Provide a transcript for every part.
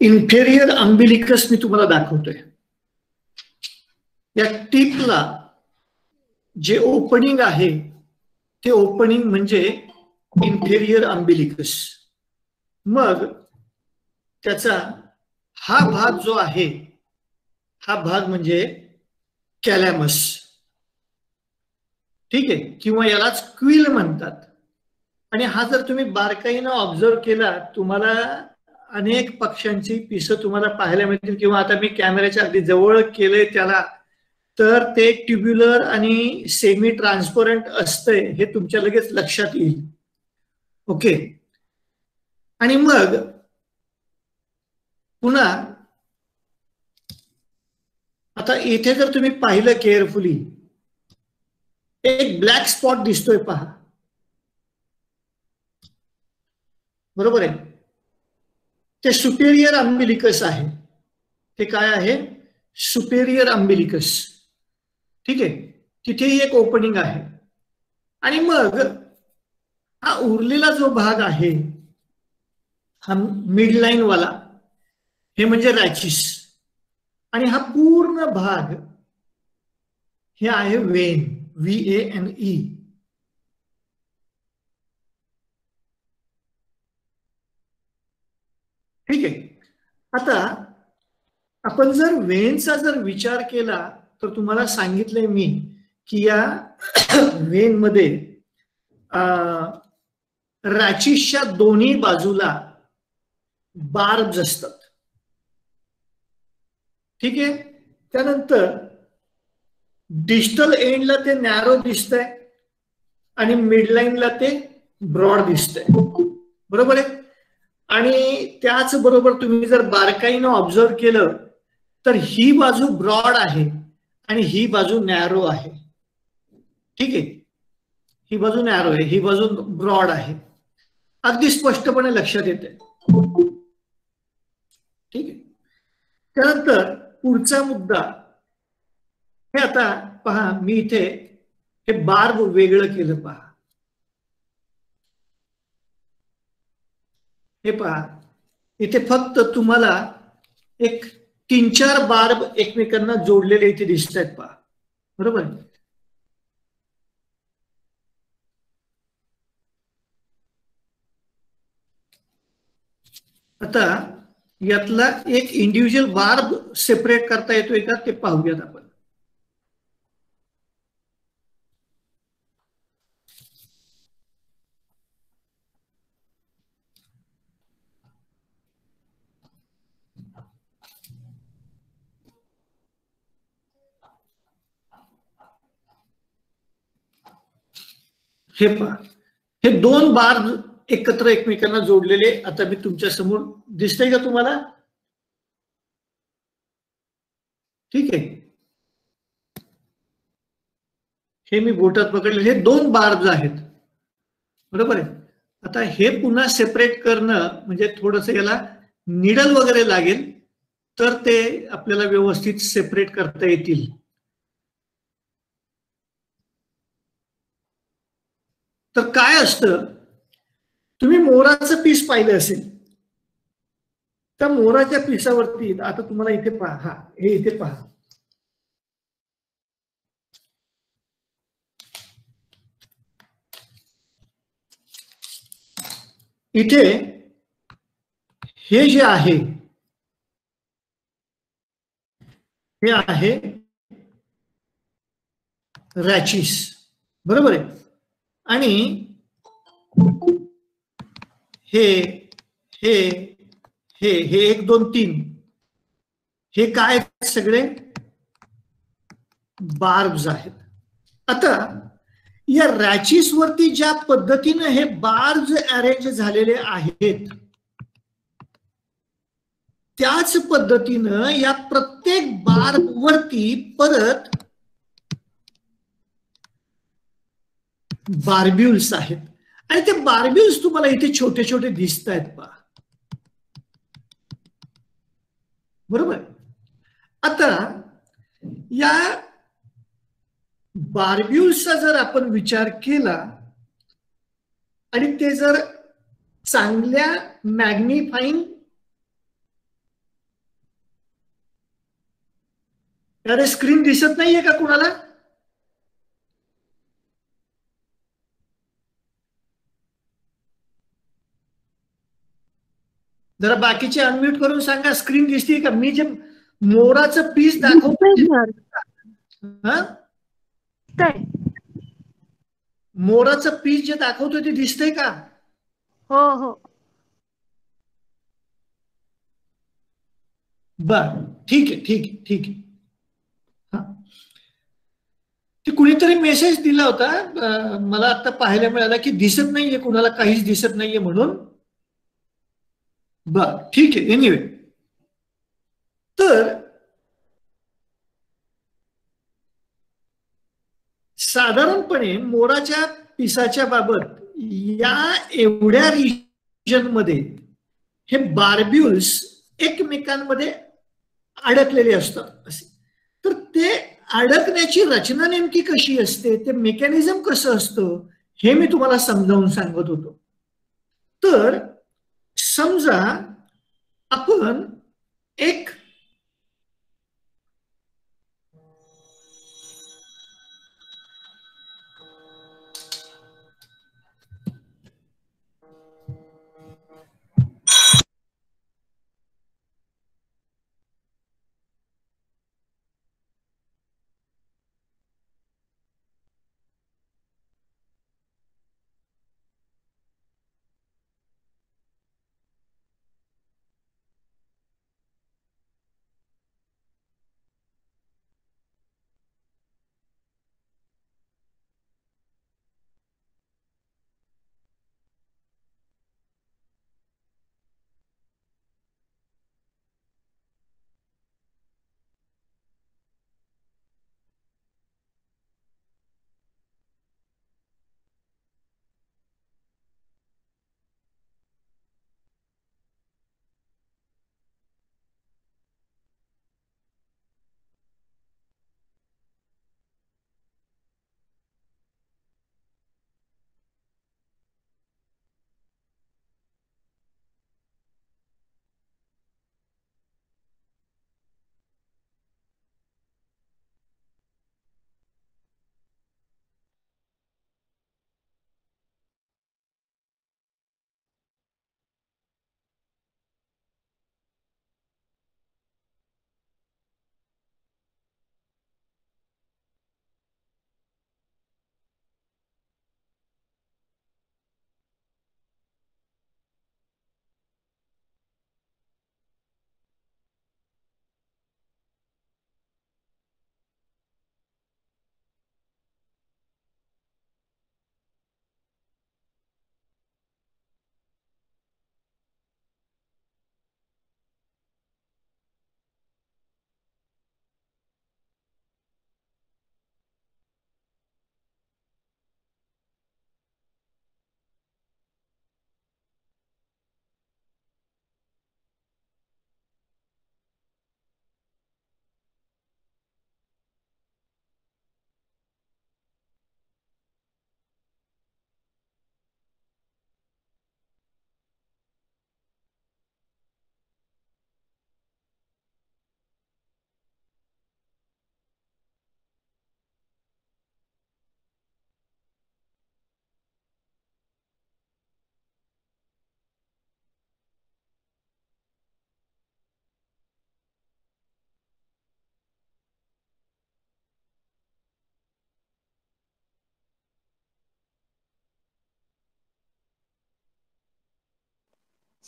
Inferior umbilicus मी तुम्हाला दाखवतोय. या टिपला जे ओपनिंग आहे ते ओपनिंग म्हणजे इन्फेरियर अम्बिलिकस. मग त्याचा हा भाग जो आहे हा भाग म्हणजे कॅलॅमस. ठीक आहे, किंवा यालाच क्विल म्हणतात. आणि हा जर तुम्ही बारकाईनं ऑब्झर्व केला तुम्हाला अनेक पक्ष्यांची पिसं तुम्हाला पाहायला मिळतील. किंवा आता मी कॅमेऱ्याच्या अगदी जवळ केलंय त्याला, तर ते ट्युब्युलर आणि सेमी ट्रान्सपरंट असतंय हे तुमच्या लगेच लक्षात येईल. ओके. आणि मग पुन्हा आता इथे जर तुम्ही पाहिलं केअरफुली, एक ब्लॅक स्पॉट दिसतोय पहा, बरोबर आहे. ते सुपेरियर अम्बिलिकस आहे. ते काय आहे? Superior umbilicus. ठीक आहे, तिथेही एक ओपनिंग आहे. आणि मग हा उरलेला जो भाग आहे हा मिडलाईन वाला, हे म्हणजे रॅचिस. आणि हा पूर्ण भाग हे आहे वेन, VANE. ठीक आहे. आता आपण जर वेनचा जर विचार केला तर तुम्हाला सांगितलंय मी की या वेन मध्ये रॅचिसच्या दोन्ही बाजूला बार्ब्स असतात. ठीक आहे. त्यानंतर डिस्टल एंडला ते नॅरो दिसतंय आणि मिडलाईनला ते ब्रॉड दिसतंय, बरोबर आहे. आणि त्याच बरोबर तुम्ही जर बारकाईनं ऑब्झर्व केलं तर ही बाजू ब्रॉड आहे आणि ही बाजू नॅरो आहे. ठीक आहे, ही बाजू नॅरो आहे, ही बाजू ब्रॉड आहे. अगदी स्पष्टपणे लक्षात येते. ठीक आहे. त्यानंतर पुढचा मुद्दा हे आता पहा, मी इथे हे बार्ब वेगळं केलं पहा. हे पहा, इथे फक्त तुम्हाला एक 3-4 बार्ब एकमेकांना जोडलेले इथे दिसत आहेत पहा, बरोबर. आता यातला एक इंडिव्हिज्युअल बार्ब सेपरेट करता येतोय का ते पाहूयात आपण. हे पहा, हे 2 बार्ब एकत्र एकमेकांना जोडलेले आता मी तुमच्या समोर दिसतंय का तुम्हाला? ठीक आहे, हे मी बोटात पकडले हे 2 बार्ब्स आहेत, बरोबर आहे. आता हे पुन्हा सेपरेट करणं म्हणजे थोडंसं याला निडल वगैरे लागेल तर ते आपल्याला व्यवस्थित सेपरेट करता येतील. तर काय असतं, तुम्ही मोराचं पीस पाहिलं असेल, त्या मोराच्या पिसावरती आता तुम्हाला इथे पहा, हा हे इथे पहा, इथे हे जे आहे हे आहे रॅचिस, बरोबर आहे. आणि हे हे हे हे 1 2 3 हे काय सगळे बार्ब्स आहेत. आता या रॅचिस वरती ज्या पद्धतीने हे बार्ब्स अरेंज झालेले आहेत त्याच पद्धतीनं या प्रत्येक बार्ब वरती परत बार्ब्युल्स आहेत. आणि ते बार्ब्युल्स तुम्हाला इथे छोटे छोटे दिसत आहेत पहा, बरोबर. आता या बार्ब्युल्सचा जर आपण विचार केला आणि ते जर चांगल्या मॅग्निफाईंग अरे स्क्रीन दिसत नाहीये का कुणाला? जरा बाकीचे अनम्यूट करून सांगा, स्क्रीन दिसते का? मी जे मोराचं पीस दाखवतो, हा, मोराचं पीस जे दाखवतो ते दिसतंय का? हो हो. बर, ठीक आहे ठीक आहे ठीक आहे. हा, ते कुणीतरी मेसेज दिला होता, मला आता पाहायला मिळाला की दिसत नाहीये कुणाला, काहीच दिसत नाहीये म्हणून. बर ठीक आहे. एनिवे, तर साधारणपणे मोराच्या पिसाच्या बाबत या एवढ्या रिजन मध्ये हे बार्ब्युल्स एकमेकांमध्ये अडकलेले असतात असे. तर ते अडकण्याची रचना नेमकी कशी असते, ते मेकॅनिझम कसं असतं, हे मी तुम्हाला समजावून सांगत होतो. तर समजा आपण एक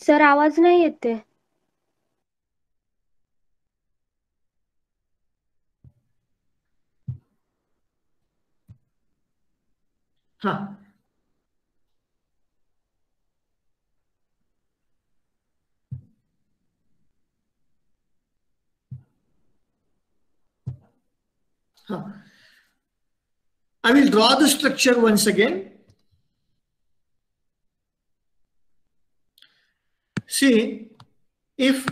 सर आवाज नाही येते. हा हा I will draw the structure once again. See, if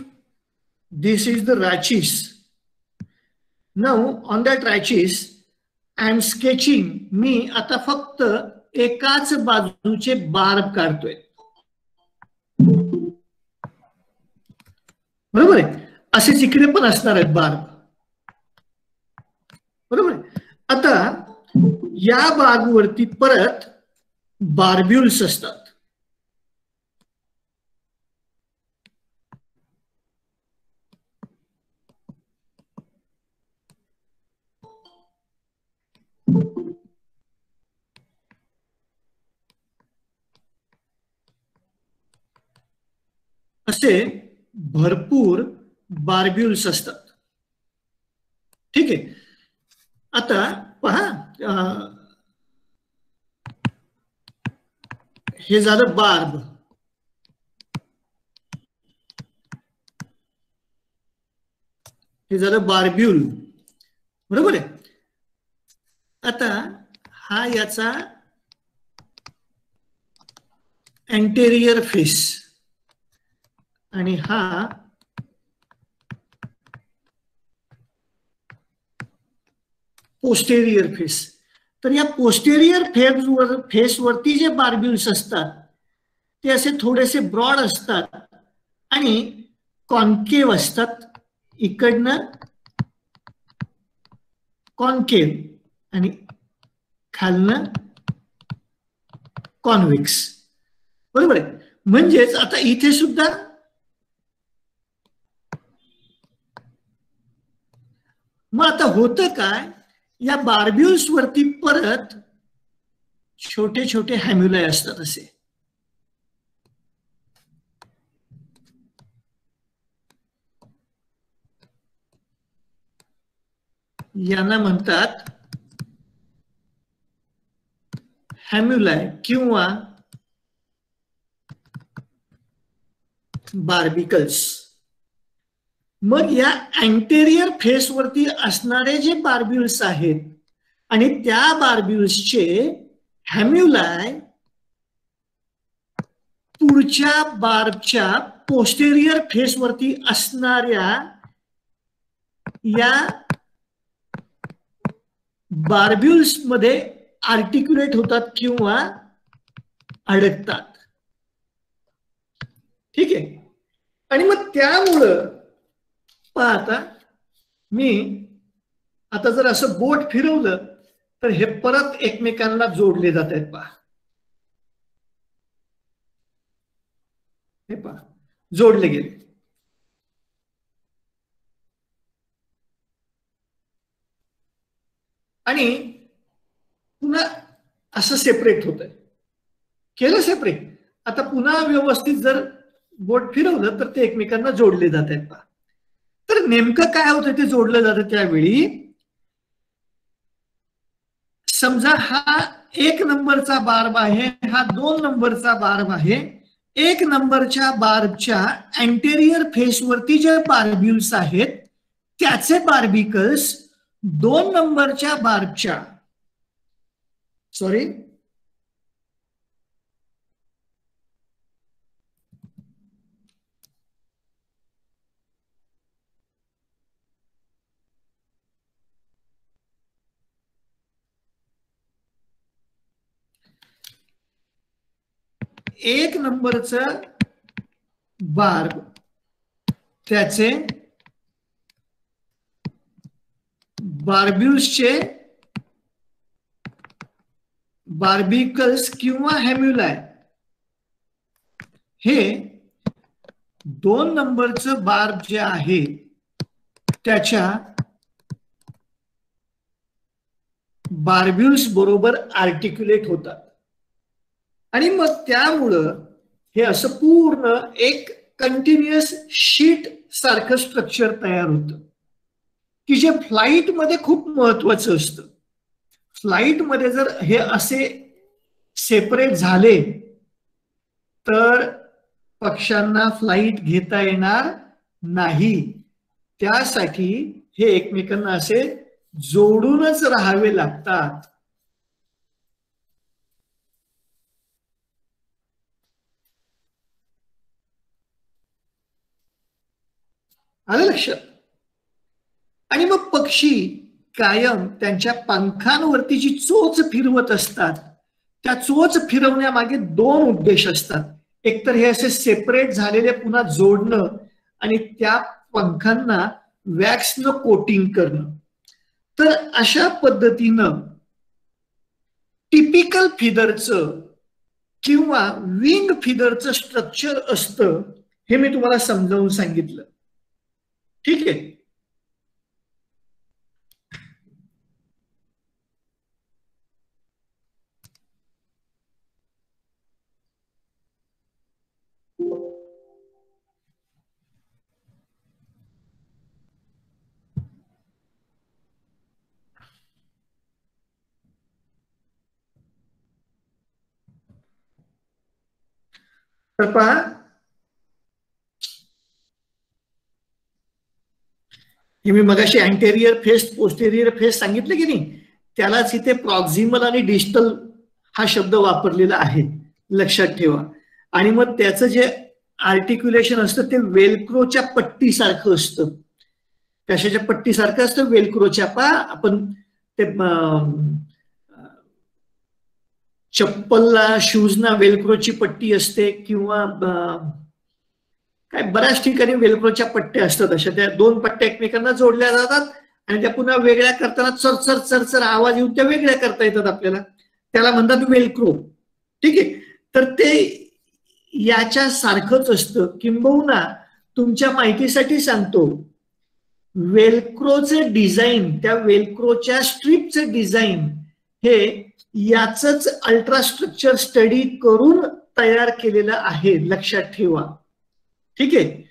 this is the rachis, now on that rachis I am sketching, मी आता फक्त एकाच बाजूचे बार्ब काढतोय, बरोबर आहे. असेच इकडे पण असणार आहेत बार्ब. आता या बागवरती परत बार्ब्युल्स असतात. असे भरपूर बार्ब्युल्स असतात. ठीक आहे. आता पहा, हे झालं बार्ब. हे झालं बार्ब्युल, बरोबर आहे. आता हा याचा एंटेरियर फेस आणि हा पोस्टेरियर फेस. तर या पोस्टेरियर फेस वरती जे बार्ब्युल्स असतात ते असे थोडेसे ब्रॉड असतात आणि कॉन्केव असतात. इकडनं कॉन्केव आणि खालनं कॉन्व्हेक्स, बरोबर आहे. म्हणजेच आता इथे सुद्धा मग आता होतं काय, या बार्ब्युल्स वरती परत छोटे छोटे हॅम्युलाय असतात. असे यांना म्हणतात हॅम्युलाय किंवा बार्बिकल्स. मग या अँटेरियर फेस वरती असणारे जे बार्ब्युल्स आहेत आणि त्या बार्ब्युल्सचे हॅम्युलाय पुढच्या बार्बच्या पोस्टेरियर फेस वरती असणाऱ्या या बार्ब्युल्स मध्ये आर्टिक्युलेट होतात किंवा अडकतात. ठीक आहे. आणि मग त्यामुळं पाहता मी आता जर असं बोट फिरवलं तर हे परत एकमेकांना जोडले जात आहेत. पहा, हे पहा जोडले गेले. आणि पुन्हा असं सेपरेट होत आहे. केलं सेपरेट. आता पुन्हा व्यवस्थित जर बोट फिरवलं तर ते एकमेकांना जोडले जात आहेत. पहा, तर नेमकं काय होतं ते जोडलं जातं त्यावेळी. समजा हा 1 नंबरचा बार्ब आहे, हा 2 नंबरचा बार्ब आहे. 1 नंबरच्या बार्बच्या अँटेरियर फेसवरती जे बार्ब्युल्स आहेत त्याचे बार्बिकल्स 2 नंबरच्या बार्बच्या सॉरी 1 नंबरचं बार्ब त्याचे बार्ब्युल्सचे बार्बिकल्स किंवा हॅम्युलाय हे 2 नंबरचं बार्ब जे आहे त्याच्या बार्ब्युल्स बरोबर आर्टिक्युलेट होतात. आणि मग त्यामुळं हे असं पूर्ण एक कंटिन्युअस शीट सारखं स्ट्रक्चर तयार होतं की जे फ्लाइट मध्ये खूप महत्वाचं असतं. फ्लाइट मध्ये जर हे असे सेपरेट झाले तर पक्ष्यांना फ्लाइट घेता येणार नाही. त्यासाठी हे एकमेकांना असे जोडूनच राहावे लागतात. आलं लक्षात. आणि मग पक्षी कायम त्यांच्या पंखांवरती जी चोच फिरवत असतात त्या चोच फिरवण्यामागे 2 उद्देश असतात. एक तर हे असे सेपरेट झालेले पुन्हा जोडणं आणि त्या पंखांना वॅक्सनं कोटिंग करणं. तर अशा पद्धतीनं टिपिकल फिदरचं किंवा विंग फिदरचं स्ट्रक्चर असतं, हे मी तुम्हाला समजावून सांगितलं. ठीक आहे. तर पहा, हे मी मगाशी अँटेरियर फेस पोस्टेरियर फेस सांगितलं की नाही, त्यालाच इथे प्रॉक्झिमल आणि डिस्टल हा शब्द वापरलेला आहे, लक्षात ठेवा. आणि मग त्याचं जे आर्टिक्युलेशन असतं ते वेलक्रोच्या पट्टीसारखं असतं. कशाच्या पट्टीसारखं असतं? वेलक्रोच्या. पहा, आपण ते चप्पलला शूजना वेलक्रोची पट्टी असते, किंवा काय बऱ्याच ठिकाणी वेलक्रोच्या पट्ट्या असतात. अशा त्या दोन पट्ट्या एकमेकांना जोडल्या जातात आणि त्या पुन्हा वेगळ्या करताना चरचर चरचर आवाज येऊन त्या वेगळ्या करता येतात आपल्याला. त्याला म्हणतात वेलक्रो. ठीक आहे. तर ते याच्या सारखंच असतं. किंबहुना तुमच्या माहितीसाठी सांगतो, वेलक्रोचे डिझाईन, त्या वेलक्रोच्या स्ट्रीपचे डिझाईन हे याच अल्ट्रास्ट्रक्चर स्टडी करून तयार केलेलं आहे, लक्षात ठेवा. ठीक आहे.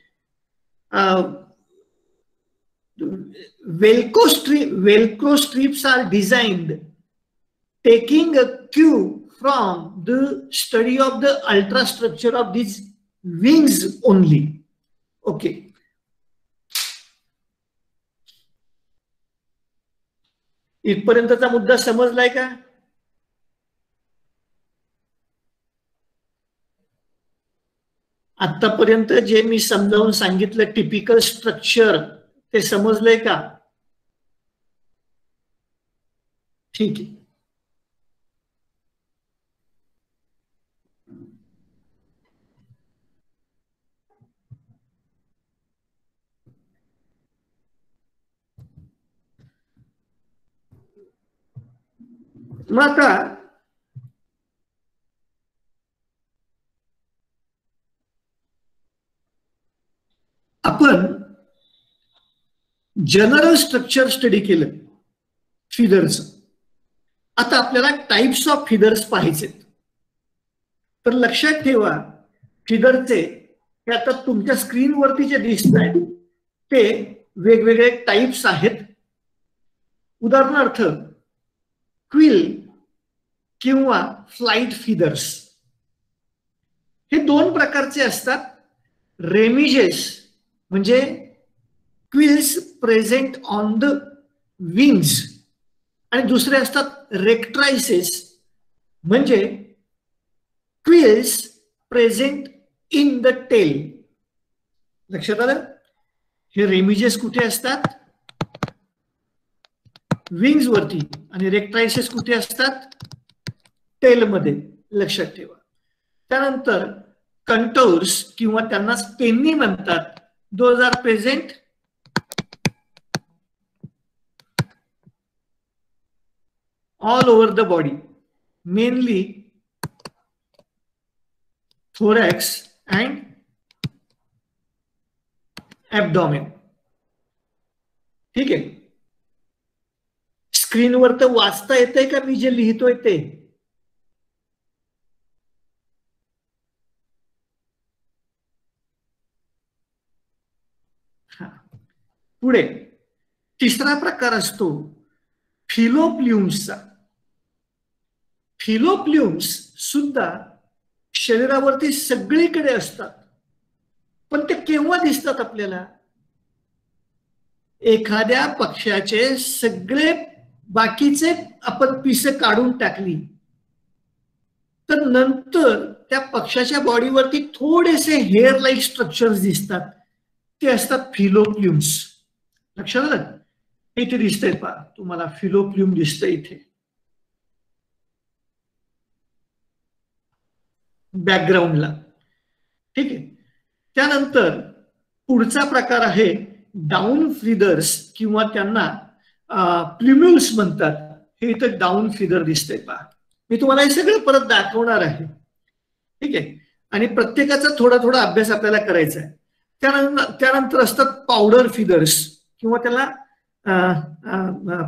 Velcro strips are designed taking a cue from the study of the ultrastructure of this wings only. Okay. इथपर्यंतचा मुद्दा समजलाय का? आतापर्यंत जे मी समजावून सांगितलं टिपिकल स्ट्रक्चर, ते समजलंय का? ठीक आहे. मग आता आपण जनरल स्ट्रक्चर स्टडी केलं फिदरचं. आता आपल्याला टाइप्स ऑफ फिदर्स पाहायचे. तर लक्षात ठेवा, फिदरचे हे आता तुमच्या स्क्रीनवरती जे दिसत आहेत ते वेगवेगळे टाइप्स आहेत. उदाहरणार्थ क्विल किंवा फ्लाइट फिदर्स हे दोन प्रकारचे असतात. रेमिजेस म्हणजे quills present on the wings, आणि दुसरे असतात रेक्ट्रायसेस म्हणजे quills present in the tail. लक्षात आलं? हे रेमिजेस कुठे असतात? विंग्स वरती, आणि रेक्ट्रायसेस कुठे असतात? टेल मध्ये. लक्षात ठेवा. त्यानंतर कंटोर्स किंवा त्यांना स्पेनी म्हणतात. Those are present all over the body, mainly thorax and abdomen. ठीक आहे. स्क्रीनवर तर वाचता येतंय का मी जे लिहितोय ते? पुढे तिसरा प्रकार असतो फिलोप्ल्युम्सचा. फिलोप्ल्युम्स सुद्धा शरीरावरती सगळीकडे असतात, पण ते केव्हा दिसतात आपल्याला? एखाद्या पक्ष्याचे सगळे बाकीचे आपण पिसे काढून टाकली तर नंतर त्या पक्ष्याच्या बॉडीवरती थोडेसे हेअर लाईक स्ट्रक्चर्स दिसतात, ते असतात फिलोप्ल्युम्स. लक्षात आलं? इथे दिसतंय पहा तुम्हाला, फिलोप्ल्युम दिसतंय इथे बॅकग्राऊंडला. ठीक आहे. त्यानंतर पुढचा प्रकार आहे डाऊन फिदर्स किंवा त्यांना प्ल्युम्युल्स म्हणतात, हे इथं डाऊन फिगर दिसतंय पहा. मी तुम्हाला हे सगळं परत दाखवणार आहे. ठीक आहे. आणि प्रत्येकाचा थोडा थोडा अभ्यास आपल्याला करायचा आहे. त्यानंतर असतात पावडर फिदर्स, किंवा त्याला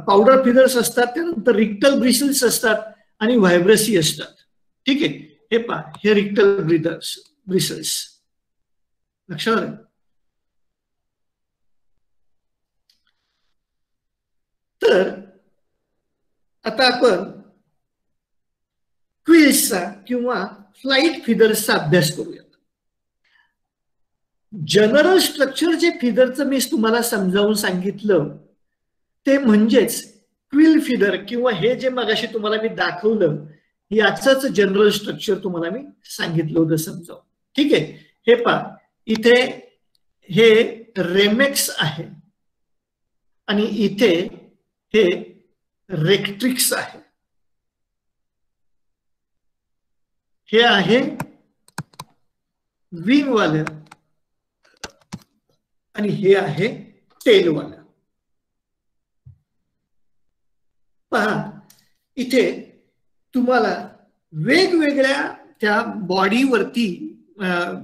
पावडर फिदर्स असतात. त्यानंतर रिक्टल ब्रिसल्स असतात आणि व्हायब्रसी असतात. ठीक आहे. हे पहा, हे रिक्टल ब्रिसल्स लक्षात आलं. तर आता आपण क्विल्सचा किंवा फ्लाइट फिदर्सचा अभ्यास करूया. जनरल स्ट्रक्चर जे फिदरचं मी तुम्हाला समजावून सांगितलं ते म्हणजेच क्विल फिदर, किंवा हे जे मगाशी तुम्हाला मी दाखवलं याचंच जनरल स्ट्रक्चर तुम्हाला मी सांगितलं होतं समजावून. ठीक आहे. हे पहा, इथे हे रेमेक्स आहे आणि इथे हे रेक्ट्रिक्स आहे. हे आहे विंग वाले आणि हे आहे टेल वाला. पहा, इथे तुम्हाला वेगवेगळ्या त्या बॉडीवरती,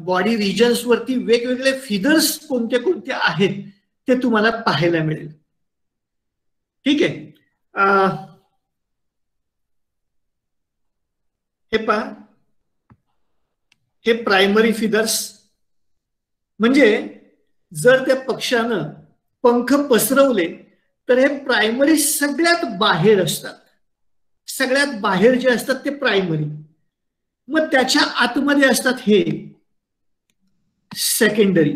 बॉडी रिजन्स वरती वेगवेगळे फिदर्स कोणते कोणते आहेत ते तुम्हाला पाहायला मिळेल. ठीक आहे. हे पहा, हे प्रायमरी फिदर्स, म्हणजे जर त्या पक्ष्यानं पंख पसरवले तर हे प्रायमरी सगळ्यात बाहेर असतात. सगळ्यात बाहेर जे असतात ते प्रायमरी. मग त्याच्या आतमध्ये असतात हे सेकंडरी.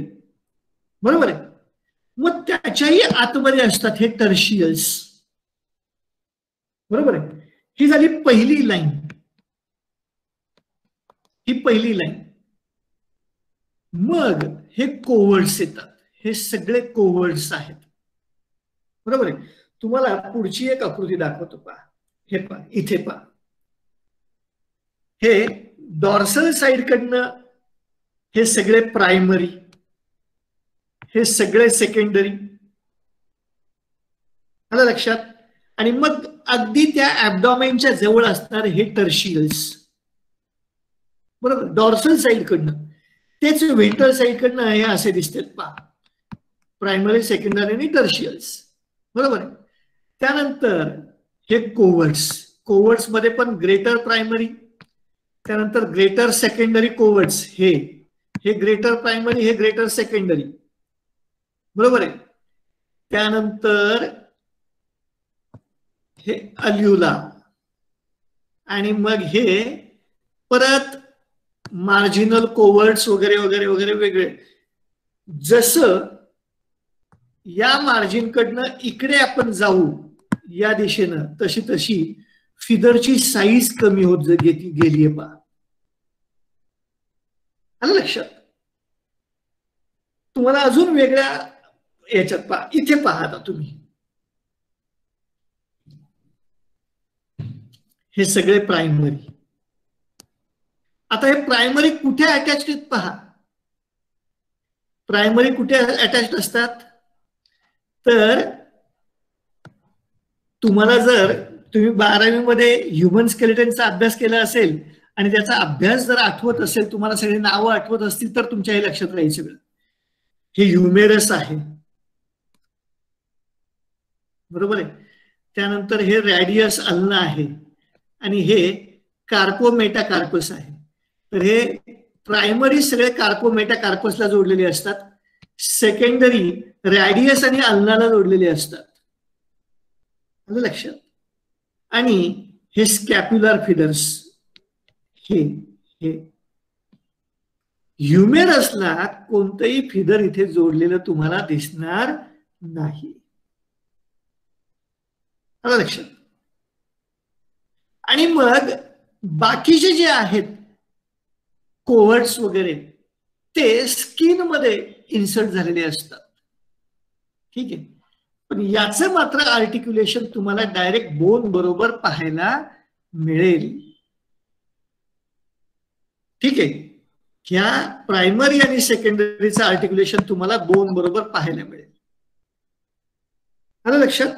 बरोबर आहे. मग त्याच्याही आतमध्ये असतात हे टर्शियल्स. बरोबर आहे. ही झाली पहिली लाईन. ही पहिली लाईन. मग हे कोवर्ड्स येतात. हे सगळे कोवर्ड्स आहेत. बरोबर आहे. तुम्हाला पुढची एक आकृती दाखवतो पहा. हे पहा, इथे पहा, हे डॉर्सल साइड कडनं हे सगळे प्रायमरी, हे सगळे सेकंडरी. आलं लक्षात. आणि मग अगदी त्या ऍब्डॉमेनच्या जवळ असणार हे टर्शियल्स. बरोबर. डॉर्सल साइड कडनं, तेच व्हेंट्रल साइड कडनं हे असे दिसतात पहा, प्रायमरी, सेकंडरी आणि टर्शियल्स. बरोबर आहे. त्यानंतर हे कोवर्ड्स. कोवर्ड्स मध्ये पण ग्रेटर प्रायमरी, त्यानंतर ग्रेटर सेकंडरी कोवर्ड्स. हे ग्रेटर प्रायमरी, हे ग्रेटर सेकंडरी. बरोबर आहे. त्यानंतर हे अल्युला, आणि मग हे परत मार्जिनल कोवर्ड्स वगैरे वगैरे वगैरे वेगळे. जसं या मार्जिन कडनं इकडे आपण जाऊ या दिशेनं, तशी तशी फिदरची साईज कमी होत गेलीये पहा. आलं लक्षात. तुम्हाला अजून वेगळ्या याच्यात पहा, इथे पहा आता तुम्ही, हे सगळे प्रायमरी. आता हे प्रायमरी कुठे अटॅच्ड आहेत पहा. प्रायमरी कुठे अटॅच्ड असतात तर तुम्हाला जर तुम्ही 12वी मध्ये ह्युमन स्केलेटनचा अभ्यास केला असेल आणि त्याचा अभ्यास जर आठवत असेल, तुम्हाला सगळे नावं आठवत असतील तर तुमच्या हे लक्षात राहील सगळं. हे ह्युमेरस आहे. बरोबर आहे. त्यानंतर हे रॅडियस अल्ना आहे आणि हे कार्पोमेटाकार्पस आहे. तर हे प्रायमरी सगळे कार्पोमेटाकार्पसला जोडलेले असतात. सेकंडरी रॅडियस आणि अल्नाला जोडलेले असतात. आलं लक्षात. आणि हे स्कॅप्युलर फिदर्स. हे ह्युमेरसला कोणतंही फिदर इथे जोडलेलं तुम्हाला दिसणार नाही. आलं लक्षात. आणि मग बाकीचे जे आहेत कोवर्ड्स वगैरे ते स्किन मध्ये इन्सर्ट झालेले असतात. ठीक आहे. पण याचं मात्र आर्टिक्युलेशन तुम्हाला डायरेक्ट बोन बरोबर पाहायला मिळेल. ठीक आहे. ह्या प्रायमरी आणि सेकंडरीचं आर्टिक्युलेशन तुम्हाला बोन बरोबर पाहायला मिळेल. आलं लक्षात.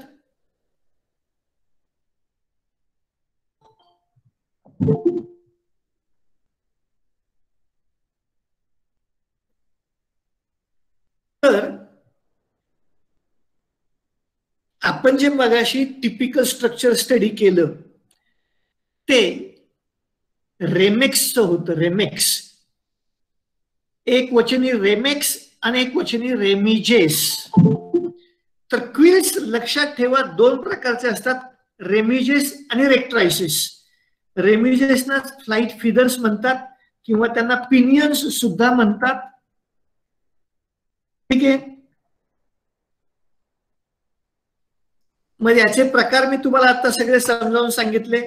तर आपण जे मगाशी टिपिकल स्ट्रक्चर स्टडी केलं ते रेमेक्सचं होतं. रेमेक्स एक वचनी रेमेक्स आणि एक वचनी रेमिजेस. तर क्विल्स लक्षात ठेवा दोन प्रकारचे असतात, रेमिजेस आणि रेक्ट्रायसिस. रेमिजेसना फ्लाइट फिदर्स म्हणतात किंवा त्यांना पिनियन्स सुद्धा म्हणतात. ठीक आहे. मग याचे प्रकार मी तुम्हाला आता सगळे समजावून सांगितले,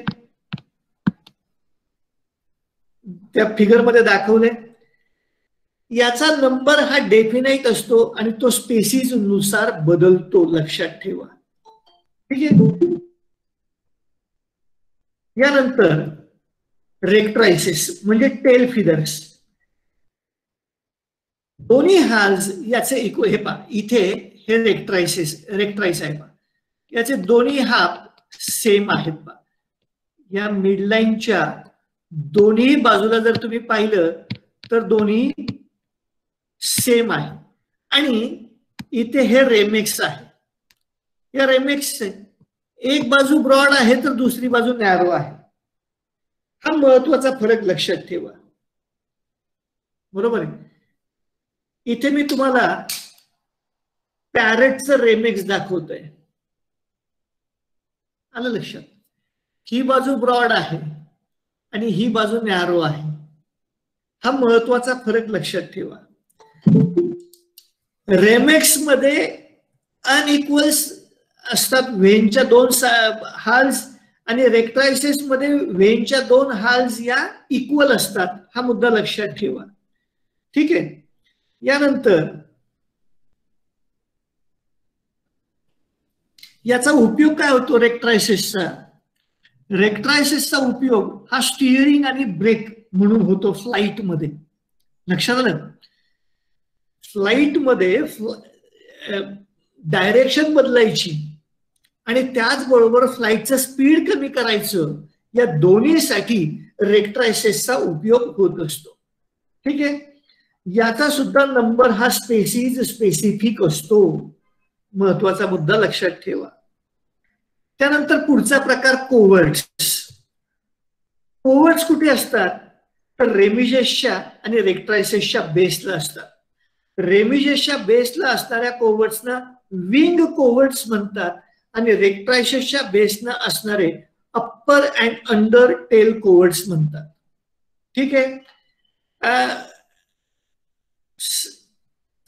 त्या फिगर मध्ये दाखवले. याचा नंबर हा डेफिनाइट असतो आणि तो स्पेसिस नुसार बदलतो, लक्षात ठेवा. ठीक आहे. यानंतर रेक्ट्रायसिस म्हणजे टेल फिदर्स. दोन्ही हाल्स याचे इक्वल, हे पहा इथे हे रेक्ट्राइस आहे पहा, याचे दोन्ही हाफ सेम आहेत पहा. या मिडलाईनच्या दोन्ही बाजूला जर तुम्ही पाहिलं तर दोन्ही सेम आहे. आणि इथे हे रेमेक्स आहे. या रेमेक्स एक बाजू ब्रॉड आहे तर दुसरी बाजू नॅरो आहे. हा महत्वाचा फरक लक्षात ठेवा. बरोबर आहे. इथे मी तुम्हाला पॅरेटचं रेमेक्स दाखवतोय. आलं लक्षात. ही बाजू ब्रॉड आहे आणि ही बाजू नॅरो आहे. हा महत्वाचा फरक लक्षात ठेवा. रेमेक्स मध्ये अनइक्वल्स असतात व्हेनच्या दोन हाल्स आणि रेक्ट्रायसिस मध्ये व्हेनच्या दोन हाल्स या इक्वल असतात. हा मुद्दा लक्षात ठेवा. ठीक आहे. यानंतर याचा उपयोग काय होतो रेक्ट्रायसिसचा. रेक्ट्रायसिसचा उपयोग हा स्टिअरिंग आणि ब्रेक म्हणून होतो फ्लाइट मध्ये. लक्षात आलं. फ्लाइट मध्ये डायरेक्शन बदलायची आणि त्याचबरोबर फ्लाइटचं स्पीड कमी करायचं, या दोन्हीसाठी रेक्ट्रायसिसचा उपयोग होत असतो. ठीक आहे. याचा सुद्धा नंबर हा स्पेसिस स्पेसिफिक असतो. महत्वाचा मुद्दा लक्षात ठेवा. त्यानंतर पुढचा प्रकार कोवर्ट्स. कोवर्ट्स कुठे असतात तर रेमिजेसच्या आणि रेक्ट्रायसिसच्या बेसला असतात. रेमिजेसच्या बेसला असणाऱ्या कोवर्ट्सना विंग कोवर्ट्स म्हणतात आणि रेक्ट्रायसिसच्या बेसना असणारे अप्पर अँड अंडर टेल कोवर्ट्स म्हणतात. ठीक आहे.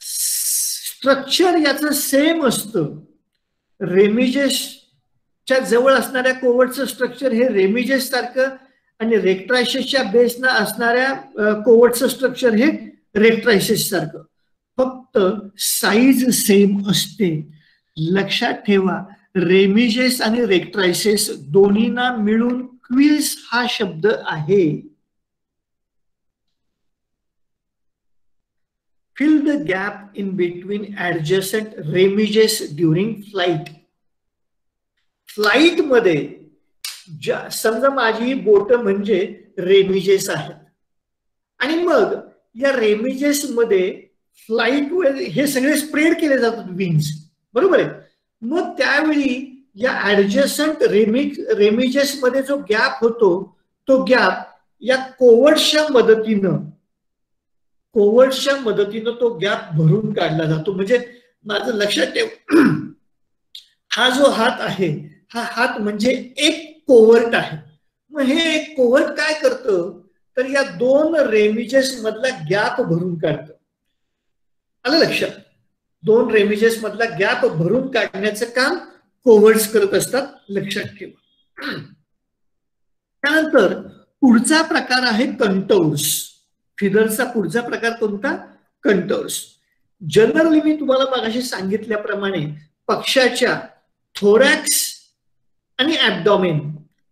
स्ट्रक्चर याचं सेम असतं. रेमिजेसच्या जवळ असणाऱ्या कोवर्टचं स्ट्रक्चर हे रेमिजेस सारखं आणि रेक्ट्रायसिसच्या बेसना असणाऱ्या कोवर्टचं स्ट्रक्चर हे रेक्ट्रायसिस सारखं. फक्त साईज सेम असते. लक्षात ठेवा. रेमिजेस आणि रेक्ट्रायसिस दोन्हींना मिळून क्विल्स हा शब्द आहे. Fill the gap in between adjacent remiges during flight. Flight मध्ये समजा माझी बोट म्हणजे रेमिजेस आहेत आणि मग या रेमिजेस मध्ये फ्लाइट हे सगळे स्प्रेड केले जातात विंग्स. बरोबर आहे. मग त्यावेळी या ऍडजस्टंट रेमिजेस मध्ये जो गॅप होतो तो गॅप या कोवर्ट्सच्या मदतीनं तो गॅप भरून काढला जातो. म्हणजे माझं लक्षात ठेव, हा जो हात आहे हा हात म्हणजे एक कोवर्ट आहे. मग हे एक कोवर्ट काय करतं तर या दोन रेमिजेस मधला गॅप भरून काढतं. आलं लक्षात. दोन रेमिजेस मधला गॅप भरून काढण्याचं काम कोवर्ट्स करत असतात. लक्षात ठेवा. त्यानंतर पुढचा प्रकार आहे कंटोर्स. फिदरचा पुढचा प्रकार कोणता? कंटोर्स. जनरली मी तुम्हाला मागाशी सांगितल्याप्रमाणे पक्षाच्या थोरॅक्स आणि ॲब्डॉमेन,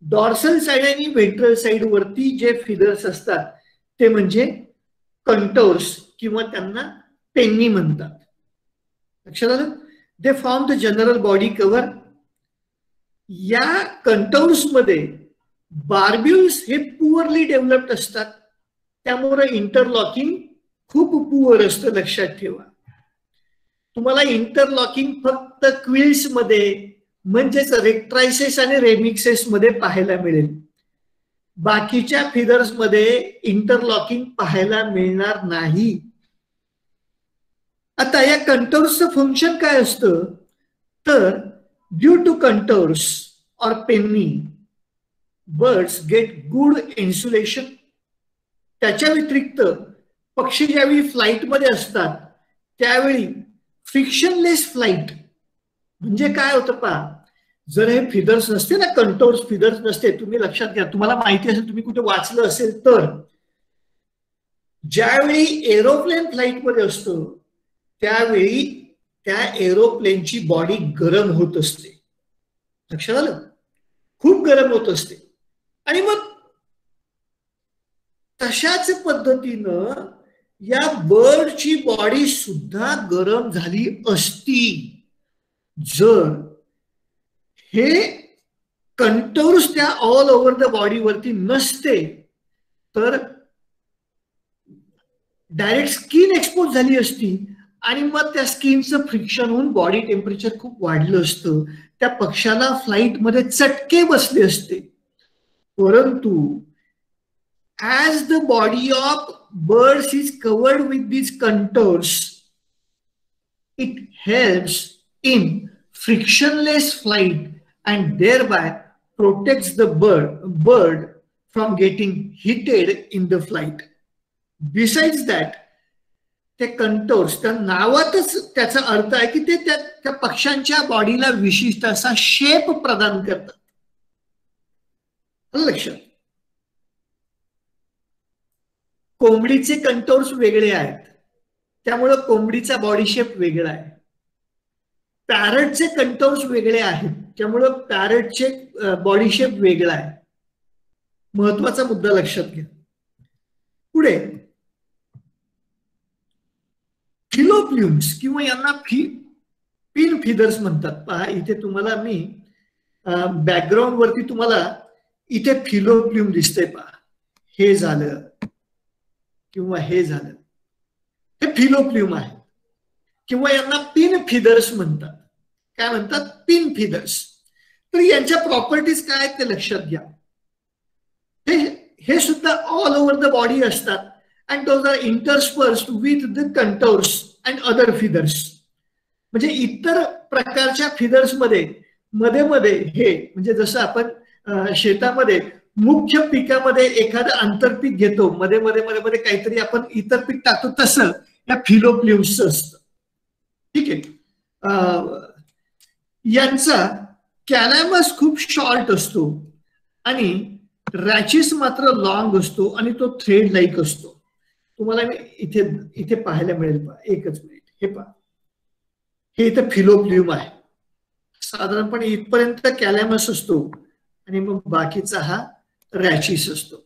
डॉर्सल साइड आणि व्हेंट्रल साइड वरती जे फिदर्स असतात ते म्हणजे कंटोर्स किंवा त्यांना पेनी म्हणतात. लक्षात आलं. They form the general body cover. या कंटोर्स मध्ये बार्ब्युल्स हे पुअरली डेव्हलप्ड असतात, त्यामुळे इंटरलॉकिंग खूप पुअर असतं, लक्षात ठेवा. तुम्हाला इंटरलॉकिंग फक्त क्विल्स मध्ये म्हणजेच रेक्ट्रायसेस आणि रेमिक्सेस मध्ये पाहायला मिळेल. बाकीच्या फिदर्स मध्ये इंटरलॉकिंग पाहायला मिळणार नाही. आता या कंटोर्सचं फंक्शन काय असतं, तर ड्यू टू कंटोर्स और penny birds get good insulation. त्याच्या व्यतिरिक्त पक्षी ज्यावेळी फ्लाईटमध्ये असतात त्यावेळी फ्रिक्शनलेस फ्लाईट म्हणजे काय होतं पहा, जर हे फिदर्स नसते ना, कंटोर्स फिदर्स नसते, तुम्ही लक्षात घ्या, तुम्हाला माहिती असेल, तुम्ही कुठे वाचलं असेल, तर ज्यावेळी एरोप्लेन फ्लाईटमध्ये असतो त्यावेळी त्या एरोप्लेनची बॉडी गरम होत असते. लक्षात आलं? खूप गरम होत असते. आणि मग तशाच पद्धतीनं या बर्डची बॉडी सुद्धा गरम झाली असती जर हे कंटोर्स त्या ऑल ओव्हर द बॉडीवरती नसते, तर डायरेक्ट स्किन एक्सपोज झाली असती आणि मग त्या स्किनचं फ्रिक्शन होऊन बॉडी टेम्परेचर खूप वाढलं असतं, त्या पक्षाला फ्लाईटमध्ये चटके बसले असते. परंतु as the body of birds is covered with these contours, it helps in frictionless flight and thereby protects the bird from getting heated in the flight. Besides that, ते कंटोर्स, त्या नावातच त्याचा अर्थ आहे की ते त्या पक्ष्यांच्या बॉडीला विशिष्ट असा शेप प्रदान करतात. लक्षात. कोंबडीचे कंटोर्स वेगळे आहेत, त्यामुळे कोंबडीचा बॉडी शेप वेगळा आहे. पॅरटचे कंटोर्स वेगळे आहेत, त्यामुळे पॅरटचे बॉडी शेप वेगळा आहे. महत्वाचा मुद्दा लक्षात घ्या. पुढे फिलोप्ल्युम्स किंवा यांना पिन फिदर्स म्हणतात. पहा इथे तुम्हाला मी बॅकग्राऊंड वरती तुम्हाला इथे फिलोप्ल्युम दिसतंय. पहा, हे झालं किंवा हे झालं, हे फिलोप्ल्युम आहे किंवा यांना पिन फिदर्स म्हणतात. काय म्हणतात? Pin feathers. तर यांच्या प्रॉपर्टीज काय आहेत ते लक्षात घ्या. हे सुद्धा ऑल ओव्हर द बॉडी असतात and those are interspersed with the contours and other feathers. म्हणजे इतर प्रकारच्या फिदर्स मध्ये मध्ये मध्ये हे, म्हणजे जसं आपण शेतामध्ये मुख्य पिकामध्ये एखादं आंतरपीक घेतो, मध्ये मध्ये मध्ये मध्ये काहीतरी आपण इतर पीक टाकतो, तसं या फिलोप्ल्युम्स असतं. ठीक आहे. यांचा कॅलॅमस खूप शॉर्ट असतो आणि रॅचिस मात्र लॉंग असतो आणि तो थ्रेड लाईक असतो. तुम्हाला मी इथे पाहायला मिळेल. पहा, एकच मिनिट, हे पहा, हे इथे फिलोप्ल्युम आहे. साधारणपणे इथपर्यंत कॅलॅमस असतो आणि मग बाकीचा हा रॅचिस असतो.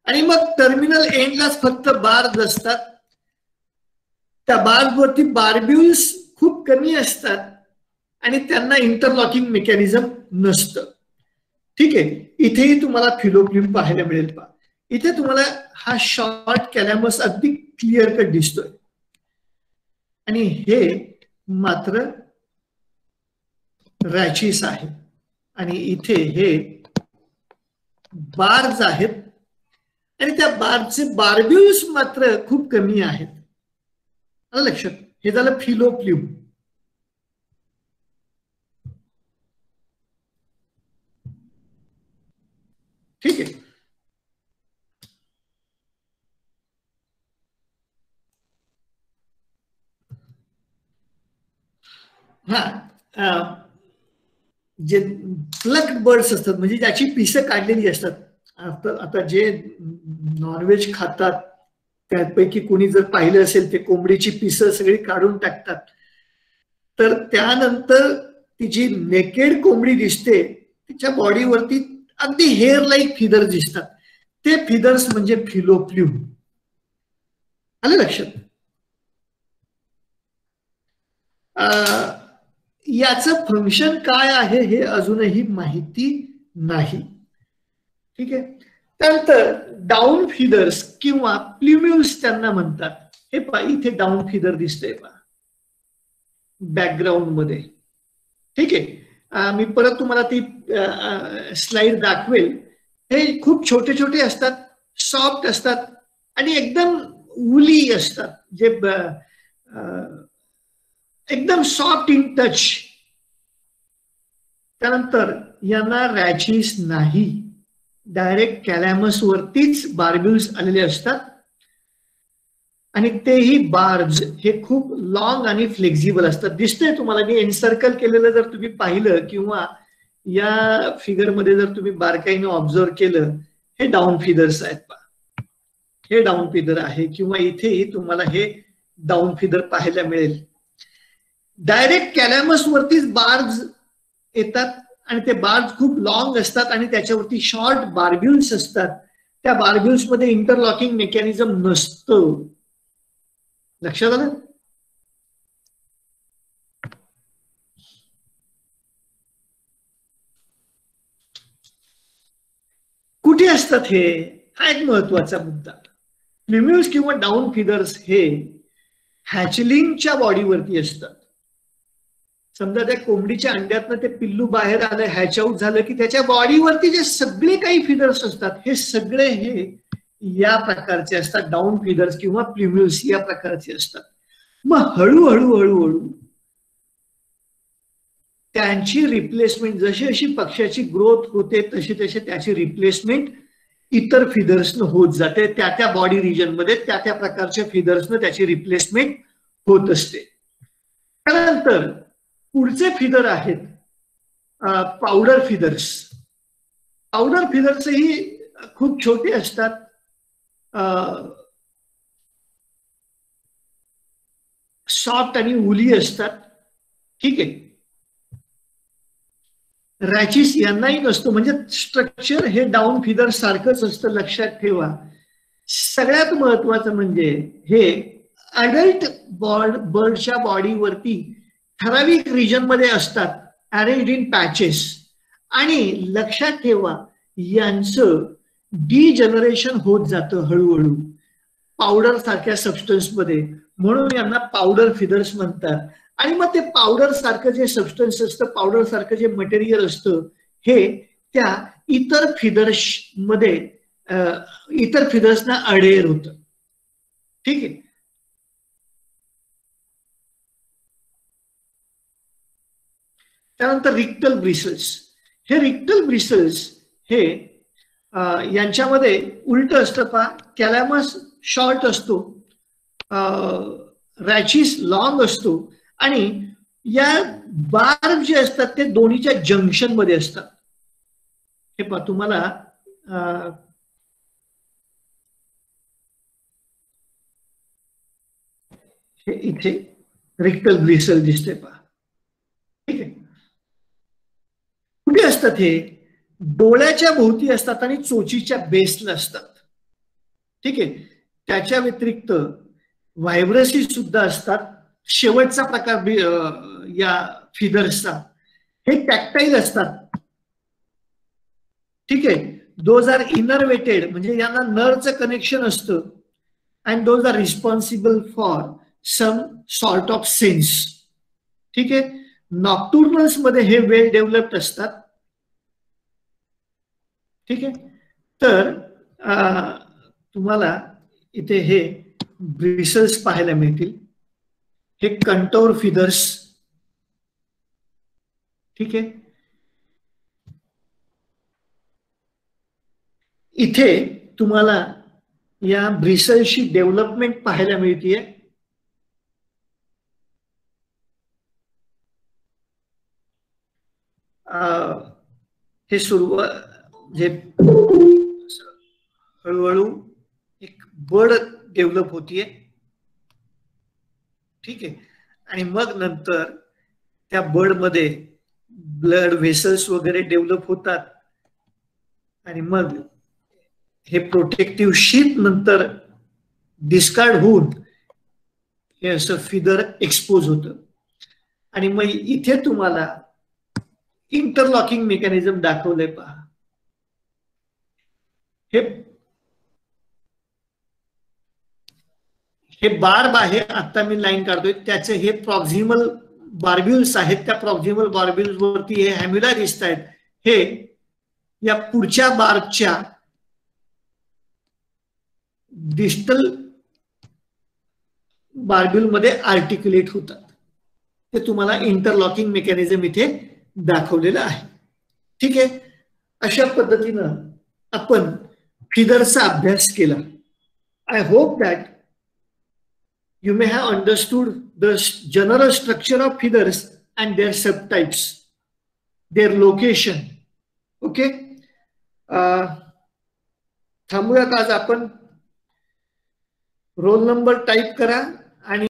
आणि मग टर्मिनल एंडलाच फक्त बार्स असतात. त्या बार्सवरती बार्ब्युल्स खूप कमी असतात आणि त्यांना इंटरलॉकिंग मेकॅनिझम नसतं. ठीक आहे. इथेही तुम्हाला फिलोप्ल्युम पाहायला मिळेल. पहा, इथे तुम्हाला हा शॉर्ट कॅलॅमस अगदी क्लिअर कट दिसतोय आणि हे मात्र रॅचिस आहे आणि इथे हे बार्स आहेत आणि त्या बार्सचे बार्ब्युल्स मात्र खूप कमी आहेत. आलं लक्षात? हे झालं फिलोप्ल्युम. ठीक आहे. हा, जे प्लक्ड बर्ड्स असतात म्हणजे ज्याची पिसं काढलेली असतात. आता जे नॉनव्हेज खातात त्यापैकी कोणी जर पाहिलं असेल ते कोंबडीची पिसं सगळी काढून टाकतात, तर त्यानंतर ती जी नेकेड कोंबडी दिसते तिच्या बॉडीवरती अगदी हेअर लाईक फिदर्स दिसतात. ते फिदर्स म्हणजे फिलोप्ल्युम. आलं लक्षात? याचं फंक्शन काय आहे हे अजूनही माहिती नाही. ठीक आहे. त्यानंतर डाऊन फिदर्स किंवा प्ल्युम्युल्स त्यांना म्हणतात. हे पहा, इथे डाऊन फिदर दिसतंय पहा बॅकग्राऊंड मध्ये. ठीक आहे, मी परत तुम्हाला ती स्लाइड दाखवेल. हे खूप छोटे छोटे असतात, सॉफ्ट असतात आणि एकदम उली असतात, जे एकदम सॉफ्ट इन टच. त्यानंतर यांना रॅचेस नाही, डायरेक्ट कॅलॅमस वरतीच बार्ब्युल्स आलेले असतात आणि तेही बार्ज हे खूप लॉंग आणि फ्लेक्झिबल असतात. दिसतंय तुम्हाला, मी एनसर्कल केलेलं जर तुम्ही पाहिलं किंवा या फिगर मध्ये जर तुम्ही बारकाईने ऑब्झर्व केलं, हे डाऊन फिदर्स आहेत पहा. हे डाऊन फिदर आहे किंवा इथेही तुम्हाला हे डाऊन फिदर पाहायला मिळेल. डायरेक्ट कॅलॅमस वरतीच बार्ज येतात आणि ते बार्ज खूप लॉंग असतात आणि त्याच्यावरती शॉर्ट बार्ब्युल्स असतात. त्या बार्ब्युल्स मध्ये इंटरलॉकिंग मेकॅनिझम नसतं. लक्षात आलं? कुठे असतात हे, हा एक महत्वाचा मुद्दा. प्ल्युम्युल्स किंवा डाऊन फिदर्स हे हॅचलिंगच्या बॉडीवरती असतात. समजा त्या कोंबडीच्या अंड्यातनं ते पिल्लू बाहेर आलं, हॅच आउट झालं की त्याच्या बॉडीवरती जे सगळे काही फिदर्स असतात, हे सगळे हे या प्रकारचे असतात. डाऊन फिदर्स किंवा प्ल्युम्युल्स या प्रकारचे असतात. मग हळूहळू हळूहळू त्यांची रिप्लेसमेंट, जशी जशी पक्ष्याची ग्रोथ होते तशी तशी त्याची रिप्लेसमेंट इतर फिदर्सनं होत जाते. त्या त्या बॉडी रिजन मध्ये त्या त्या प्रकारच्या फिदर्सनं त्याची रिप्लेसमेंट होत असते. त्यानंतर पुढचे फिदर आहेत पावडर फिदर्स. पावडर फिदर्सही खूप छोटे असतात, सॉफ्ट आणि उली असतात. ठीक आहे. रॅचिस यांनाही नसतो, म्हणजे स्ट्रक्चर हे डाऊन फिदर सारखंच असतं, लक्षात ठेवा. सगळ्यात महत्वाचं म्हणजे हे अडल्ट बर्डच्या बॉडीवरती ठराविक रिजन मध्ये असतात, अरेंज्ड इन पॅचेस. आणि लक्षात ठेवा, यांचं डिजनरेशन होत जातं हळूहळू पावडर सारख्या सबस्टन्स मध्ये, म्हणून यांना पावडर फिदर्स म्हणतात. आणि मग ते पावडर सारखं जे सबस्टन्स असतं, पावडर सारखं जे मटेरियल असतं, हे त्या इतर फिदर्स मध्ये इतर फिदर्सना अडेर होतं. ठीक आहे. त्यानंतर रिक्टल ब्रिसल्स. हे रिक्टल ब्रिसल्स हे यांच्यामध्ये उलट असतं पहा. कॅलॅमस शॉर्ट असतो, रॅचिस लॉंग असतो आणि या बार्ब जे असतात ते दोन्हीच्या जंक्शन मध्ये असतात. हे पहा तुम्हाला हे इथे रिक्टल ब्रिसल दिसते पहा. ठीक आहे. कुठे असतात हे? डोळ्याच्या भोवती असतात आणि चोचीच्या बेसला असतात. ठीक आहे. त्याच्या व्यतिरिक्त व्हायब्रसी सुद्धा असतात. शेवटचा प्रकार या फिदर्सचा हे टॅक्टाईल असतात. ठीक आहे. दोज आर इनरवेटेड, म्हणजे यांना नर्वचं कनेक्शन असतं. And those are responsible for some sort of sense. ठीक आहे. नॉक्टुर्नल्स मध्ये हे वेल डेव्हलप्ड असतात. ठीक आहे. तर तुम्हाला इथे हे ब्रिसल्स पाहायला मिळतील. हे कंटोर फिदर्स. ठीक आहे. इथे तुम्हाला या ब्रिसल्सची डेव्हलपमेंट पाहायला मिळतीये. हे जे हळूहळू एक बर्ड डेव्हलप होतीये. ठीक आहे. आणि मग नंतर त्या बर्ड मध्ये ब्लड व्हेसल्स वगैरे डेव्हलप होतात आणि मग हे प्रोटेक्टिव्ह शीट नंतर डिस्कार्ड होऊन हे असं फिदर एक्सपोज होतं. आणि मग इथे तुम्हाला इंटरलॉकिंग मेकॅनिझम दाखवलंय पहा. हे हे बार आहे, आता मी लाईन काढतोय त्याचे हे प्रॉक्सिमल बार्ब्युल्स आहेत. त्या प्रॉक्सिमल बार्ब्युल्स वरती हे हॅम्युला दिसत आहेत. हे या पुढच्या बारच्या डिस्टल बार्ब्युल मध्ये आर्टिक्युलेट होतात. ते तुम्हाला इंटरलॉकिंग मेकॅनिझम इथे दाखवलेलं आहे. ठीक आहे, अशा पद्धतीनं आपण फिदरचा अभ्यास केला. I hope that you may have understood the general structure of feathers and their subtypes, their location. Okay, थांबूयात आज आपण. रोल नंबर टाईप करा आणि